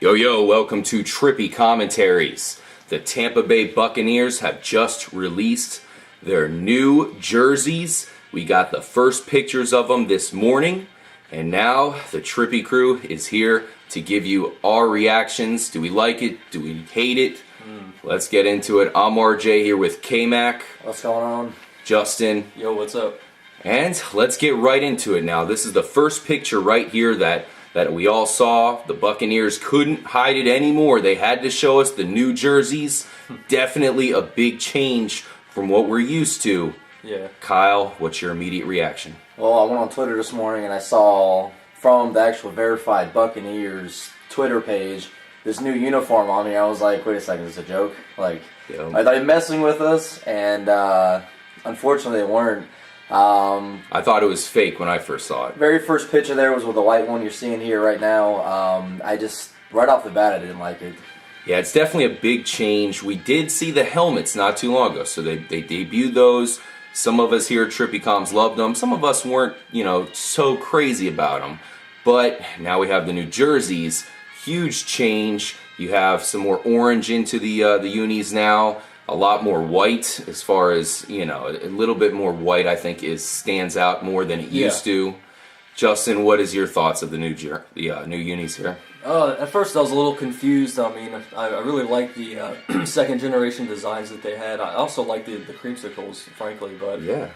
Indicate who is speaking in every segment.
Speaker 1: Yo, yo, welcome to Trippy Commentaries. The Tampa Bay Buccaneers have just released their new jerseys. We got the first pictures of them this morning, and now the Trippy crew is here to give you our reactions. Do we like it? Do we hate it? Let's get into it. I'm RJ here with K-Mac.
Speaker 2: What's going on?
Speaker 1: Justin.
Speaker 3: Yo, what's up?
Speaker 1: And let's get right into it now. This is the first picture right here that we all saw. The Buccaneers couldn't hide it anymore. They had to show us the new jerseys. Definitely a big change from what we're used to.
Speaker 3: Yeah.
Speaker 1: Kyle, what's your immediate reaction?
Speaker 2: Well, I went on Twitter this morning and I saw from the actual verified Buccaneers Twitter page this new uniform on me. I was like, wait a second, is this a joke? Like,
Speaker 1: Yeah.
Speaker 2: I thought you were messing with us, and unfortunately they weren't.
Speaker 1: I thought it was fake when I first saw it.
Speaker 2: Very first picture there was with the white one you're seeing here right now. I just, right off the bat, I didn't like it.
Speaker 1: Yeah, it's definitely a big change. We did see the helmets not too long ago, so they debuted those. Some of us here at Trippy Comms loved them. Some of us weren't, so crazy about them. But now we have the new jerseys. Huge change. You have some more orange into the unis now. A lot more white, as far as a little bit more white. I think stands out more than it used to. Justin, what is your thoughts of the new new unis here?
Speaker 3: At first I was a little confused. I mean, I really like the second generation designs that they had. I also like the creamsicles, frankly. But
Speaker 1: Yeah.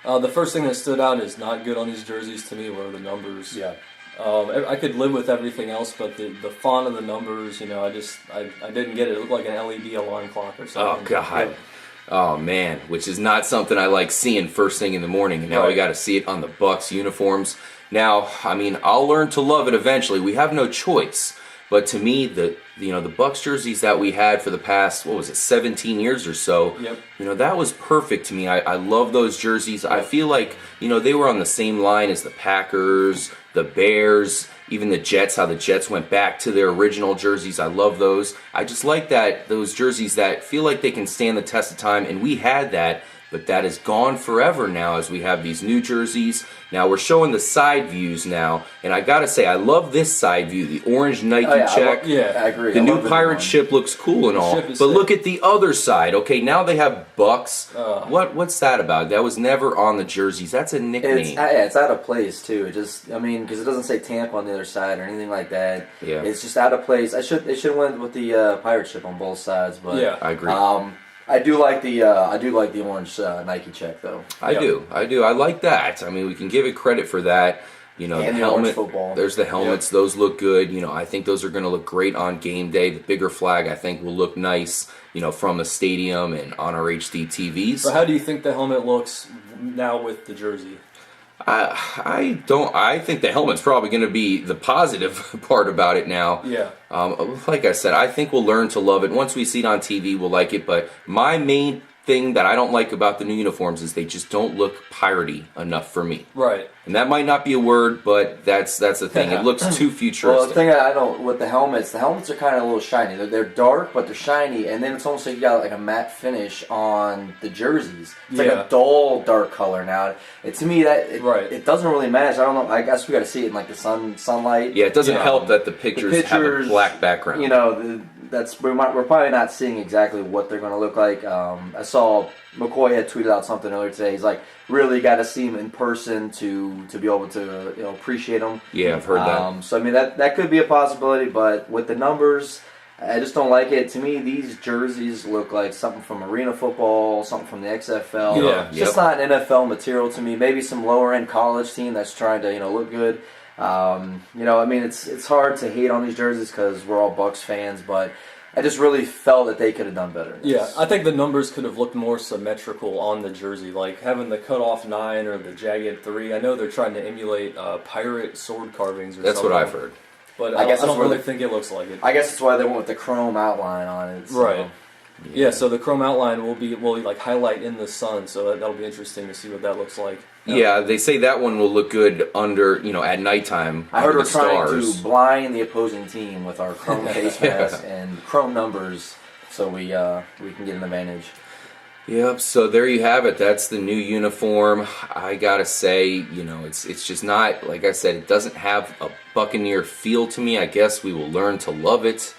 Speaker 3: the first thing that stood out is not good on these jerseys to me were the numbers.
Speaker 2: Yeah.
Speaker 3: I could live with everything else, but the font of the numbers, I didn't get it. It looked like an LED alarm clock or something.
Speaker 1: Oh, God. Oh, man. Which is not something I like seeing first thing in the morning. And now we got to see it on the Bucs uniforms. Now, I mean, I'll learn to love it eventually. We have no choice. But to me, the Bucs jerseys that we had for the past, 17 years or so, that was perfect to me. I love those jerseys. I feel like, they were on the same line as the Packers, the Bears, even the Jets, how the Jets went back to their original jerseys. I love those. I just like those jerseys that feel like they can stand the test of time, and we had that, but that is gone forever now as we have these new jerseys. Now we're showing the side views now, and I gotta say, I love this side view, the orange Nike check.
Speaker 2: I agree.
Speaker 1: The new pirate ship looks cool and all, but look at the other side. Okay, now they have Bucs. What's that about? That was never on the jerseys. That's a nickname.
Speaker 2: It's out of place too. It just, because it doesn't say Tampa on the other side or anything like that.
Speaker 1: Yeah.
Speaker 2: It's just out of place. They should have went with the pirate ship on both sides. But
Speaker 3: yeah,
Speaker 1: I agree.
Speaker 2: I do like the orange Nike check though.
Speaker 1: I do. I like that. I mean, we can give it credit for that. The helmet. There's the helmets. Yep. Those look good. I think those are going to look great on game day. The bigger flag, I think, will look nice. From the stadium and on our HD TVs.
Speaker 3: So, how do you think the helmet looks now with the jersey?
Speaker 1: I think the helmet's probably going to be the positive part about it now.
Speaker 3: Yeah.
Speaker 1: Like I said, I think we'll learn to love it. Once we see it on TV, we'll like it. But my main thing that I don't like about the new uniforms is they just don't look piratey enough for me.
Speaker 3: Right.
Speaker 1: And that might not be a word, but that's the thing. It looks too futuristic.
Speaker 2: Well, the thing I don't with the helmets are kind of a little shiny. They're dark, but they're shiny, and then it's almost like you got like a matte finish on the jerseys. It's like a dull dark color now. To me, it doesn't really match. I don't know. I guess we got to see it in like the sunlight.
Speaker 1: Yeah, it doesn't help that the pictures have a black background.
Speaker 2: We're probably not seeing exactly what they're going to look like. I saw McCoy had tweeted out something earlier today. He's like, really got to see them in person to be able to appreciate them.
Speaker 1: Yeah, I've heard that.
Speaker 2: So I mean that could be a possibility, but with the numbers, I just don't like it. To me, these jerseys look like something from arena football, something from the XFL.
Speaker 1: Yeah,
Speaker 2: it's just not NFL material to me. Maybe some lower end college team that's trying to look good. It's hard to hate on these jerseys because we're all Bucs fans, but I just really felt that they could have done better.
Speaker 3: Yeah, I think the numbers could have looked more symmetrical on the jersey, like having the cutoff 9 or the jagged 3. I know they're trying to emulate pirate sword carvings or something.
Speaker 1: That's what I've heard.
Speaker 3: But I don't really think it looks like it.
Speaker 2: I guess that's why they went with the chrome outline on it. So.
Speaker 3: Right. Yeah, so the chrome outline will like highlight in the sun, so that'll be interesting to see what that looks like.
Speaker 1: Yeah, they say that one will look good under, at nighttime.
Speaker 2: I heard we're trying
Speaker 1: stars.
Speaker 2: to blind the opposing team with our chrome face mask and chrome numbers, so we can get an advantage.
Speaker 1: Yep, so there you have it. That's the new uniform. I gotta say, it's just not, like I said, it doesn't have a Buccaneer feel to me. I guess we will learn to love it.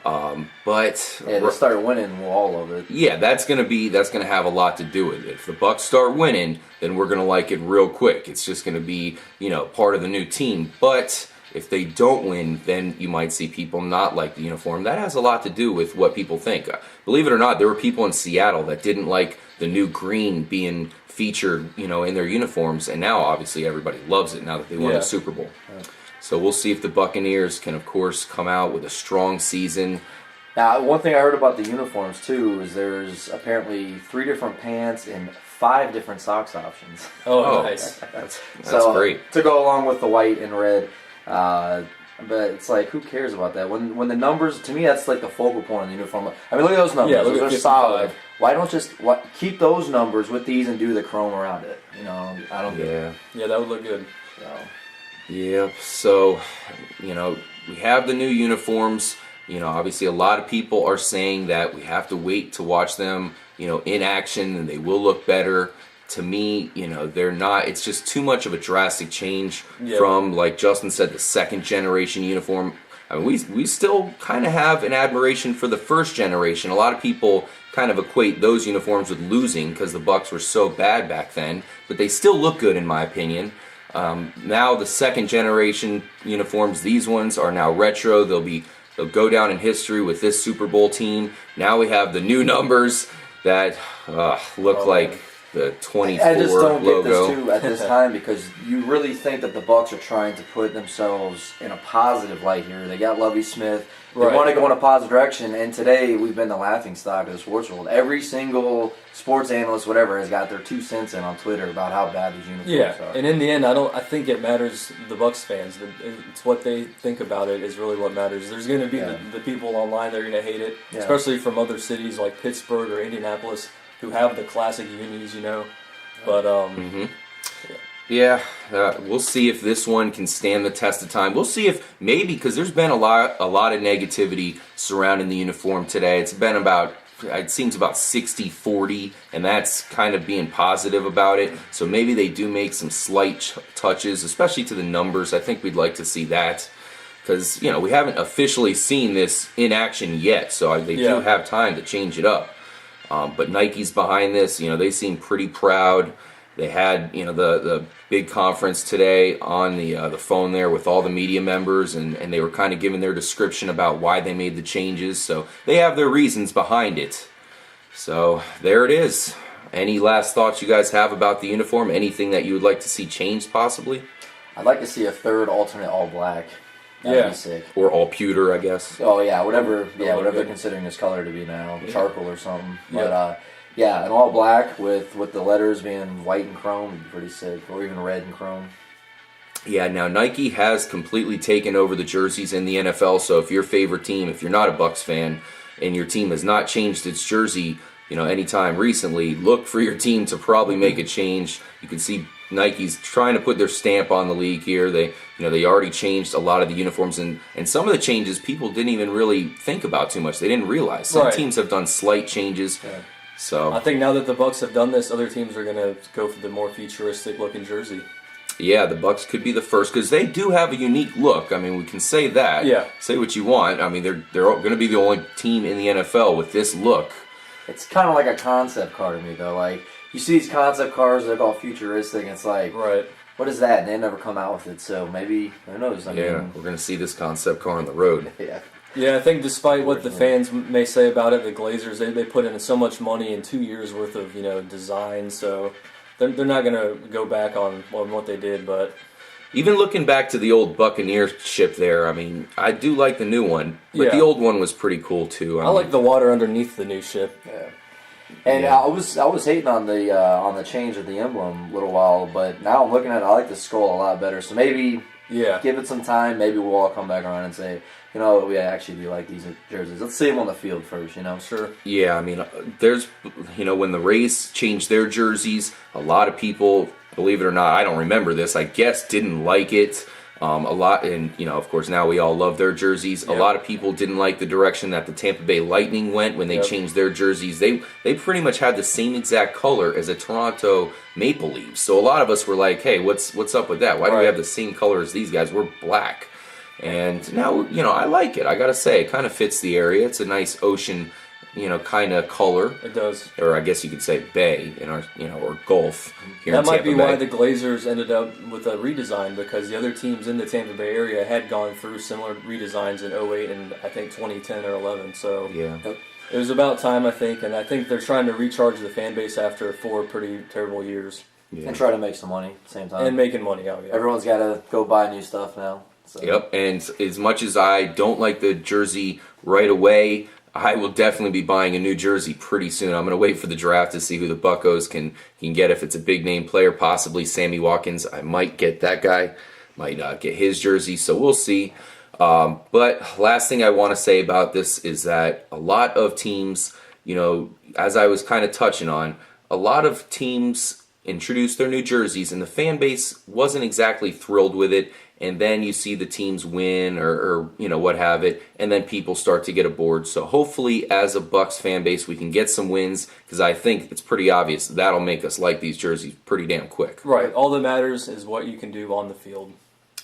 Speaker 1: But
Speaker 2: yeah, they start winning, we'll all love it.
Speaker 1: Yeah, that's gonna have a lot to do with it. If the Bucs start winning, then we're gonna like it real quick. It's just gonna be, part of the new team. But if they don't win, then you might see people not like the uniform. That has a lot to do with what people think. Believe it or not, there were people in Seattle that didn't like the new green being featured, in their uniforms, and now obviously everybody loves it now that they won the Super Bowl. So we'll see if the Buccaneers can, of course, come out with a strong season.
Speaker 2: Now, one thing I heard about the uniforms, too, is there's apparently 3 different pants and 5 different socks options.
Speaker 3: Oh, nice.
Speaker 1: That's
Speaker 2: so,
Speaker 1: great.
Speaker 2: To go along with the white and red. But it's like, who cares about that? When the numbers, to me, that's like the focal point of the uniform. I mean, look at those numbers.
Speaker 3: Yeah, look
Speaker 2: those
Speaker 3: at
Speaker 2: are solid. Why don't just keep those numbers with these and do the chrome around it? I don't get it.
Speaker 3: Yeah, that would look good.
Speaker 2: So.
Speaker 1: Yep. So, we have the new uniforms. Obviously a lot of people are saying that we have to wait to watch them, in action, and they will look better. To me, they're not. It's just too much of a drastic change from, like Justin said, the second generation uniform. I mean, we still kind of have an admiration for the first generation. A lot of people kind of equate those uniforms with losing because the Bucs were so bad back then, but they still look good in my opinion. Now the second generation uniforms, these ones are now retro. They'll go down in history with this Super Bowl team. Now we have the new numbers that look like the 24
Speaker 2: I just don't
Speaker 1: logo.
Speaker 2: get this too at this time because you really think that the Bucs are trying to put themselves in a positive light here. They got Lovie Smith. They want to go in a positive direction, and today we've been the laughing stock of the sports world. Every single sports analyst, whatever, has got their 2 cents in on Twitter about how bad these uniforms are.
Speaker 3: And in the end, I think it matters the Bucs fans. It's what they think about it is really what matters. There's going to be the people online that are going to hate it, especially from other cities like Pittsburgh or Indianapolis who have the classic unis, But
Speaker 1: we'll see if this one can stand the test of time. We'll see if maybe, because there's been a lot of negativity surrounding the uniform today. It's been it seems about 60-40, and that's kind of being positive about it. So maybe they do make some slight touches, especially to the numbers. I think we'd like to see that because, we haven't officially seen this in action yet. So they do have time to change it up. But Nike's behind this. They seem pretty proud. They had, the big conference today on the phone there with all the media members, and they were kind of giving their description about why they made the changes. So they have their reasons behind it. So there it is. Any last thoughts you guys have about the uniform? Anything that you would like to see changed possibly?
Speaker 2: I'd like to see a third alternate all black. That'd be sick.
Speaker 1: Or all pewter, I guess.
Speaker 2: Oh yeah, whatever they're considering this color to be now, charcoal or something. But an all black with the letters being white and chrome would be pretty sick, or even red and chrome.
Speaker 1: Yeah, now Nike has completely taken over the jerseys in the NFL. So if your favorite team, if you're not a Bucs fan, and your team has not changed its jersey, anytime recently, look for your team to probably make a change. You can see Nike's trying to put their stamp on the league here. They already changed a lot of the uniforms, and some of the changes people didn't even really think about too much. They didn't realize. Some teams have done slight changes.
Speaker 3: Yeah.
Speaker 1: So
Speaker 3: I think now that the Bucs have done this, other teams are going to go for the more futuristic looking jersey.
Speaker 1: Yeah, the Bucs could be the first because they do have a unique look. I mean, we can say that.
Speaker 3: Yeah.
Speaker 1: Say what you want. I mean, they're going to be the only team in the NFL with this look.
Speaker 2: It's kind of like a concept car to me, though. Like, you see these concept cars, they're all futuristic, and it's like, what is that? And they never come out with it, so maybe, who knows? I mean,
Speaker 1: we're going to see this concept car on the road.
Speaker 3: Yeah, I think despite what the fans may say about it, the Glazers, they put in so much money in 2 years worth of, design, so they're not going to go back on what they did, but...
Speaker 1: Even looking back to the old Buccaneer ship there, I mean, I do like the new one, but the old one was pretty cool too.
Speaker 3: I like the water underneath the new ship.
Speaker 2: Yeah. And I was hating on the change of the emblem a little while, but now I'm looking at it, I like the skull a lot better. So maybe give it some time, maybe we'll all come back around and say, we actually do like these jerseys. Let's see them on the field first, Sure.
Speaker 1: Yeah, I mean, there's, when the Rays changed their jerseys, a lot of people, believe it or not, I don't remember this, I guess didn't like it. A lot, and of course, now we all love their jerseys.
Speaker 3: Yep.
Speaker 1: A lot of people didn't like the direction that the Tampa Bay Lightning went when they changed their jerseys. They pretty much had the same exact color as a Toronto Maple Leafs. So a lot of us were like, "Hey, what's up with that? Why do we have the same color as these guys? We're black." And now, I like it. I gotta say, it kind of fits the area. It's a nice ocean, kind of color.
Speaker 3: It does.
Speaker 1: Or I guess you could say bay in our, or Gulf here
Speaker 3: that
Speaker 1: in
Speaker 3: might
Speaker 1: Tampa
Speaker 3: be
Speaker 1: Bay.
Speaker 3: why the Glazers ended up with a redesign, because the other teams in the Tampa Bay area had gone through similar redesigns in 08 and I think 2010 or 11. So it was about time, I think, and I think they're trying to recharge the fan base after 4 pretty terrible years.
Speaker 2: Yeah. And try to make some money at the same time.
Speaker 3: And making money out,
Speaker 2: Everyone's got to go buy new stuff now. So.
Speaker 1: Yep, and as much as I don't like the jersey right away, I will definitely be buying a new jersey pretty soon. I'm going to wait for the draft to see who the Buccos can get. If it's a big name player, possibly Sammy Watkins, I might get that guy. Might get his jersey, so we'll see. But last thing I want to say about this is that a lot of teams, as I was kind of touching on, a lot of teams introduced their new jerseys and the fan base wasn't exactly thrilled with it. And then you see the teams win or what have it, and then people start to get aboard. So hopefully as a Bucs fan base we can get some wins, because I think it's pretty obvious that'll make us like these jerseys pretty damn quick.
Speaker 3: Right. All that matters is what you can do on the field.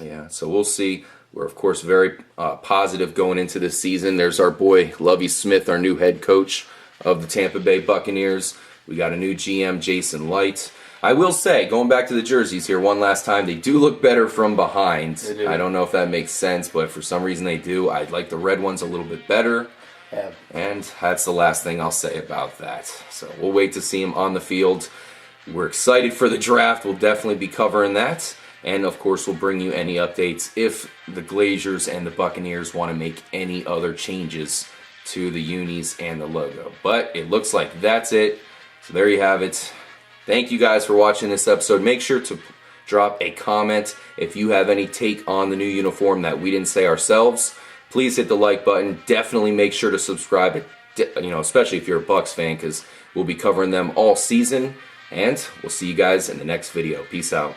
Speaker 1: Yeah, so we'll see. We're, of course, very positive going into this season. There's our boy Lovie Smith, our new head coach of the Tampa Bay Buccaneers. We got a new GM, Jason Light. I will say, going back to the jerseys here one last time, they do look better from behind.
Speaker 3: They do.
Speaker 1: I don't know if that makes sense, but for some reason they do. I like the red ones a little bit better.
Speaker 2: Yeah.
Speaker 1: And that's the last thing I'll say about that. So we'll wait to see them on the field. We're excited for the draft. We'll definitely be covering that. And, of course, we'll bring you any updates if the Glazers and the Buccaneers want to make any other changes to the unis and the logo. But it looks like that's it. So there you have it. Thank you guys for watching this episode. Make sure to drop a comment if you have any take on the new uniform that we didn't say ourselves. Please hit the like button. Definitely make sure to subscribe, especially if you're a Bucs fan, because we'll be covering them all season. And we'll see you guys in the next video. Peace out.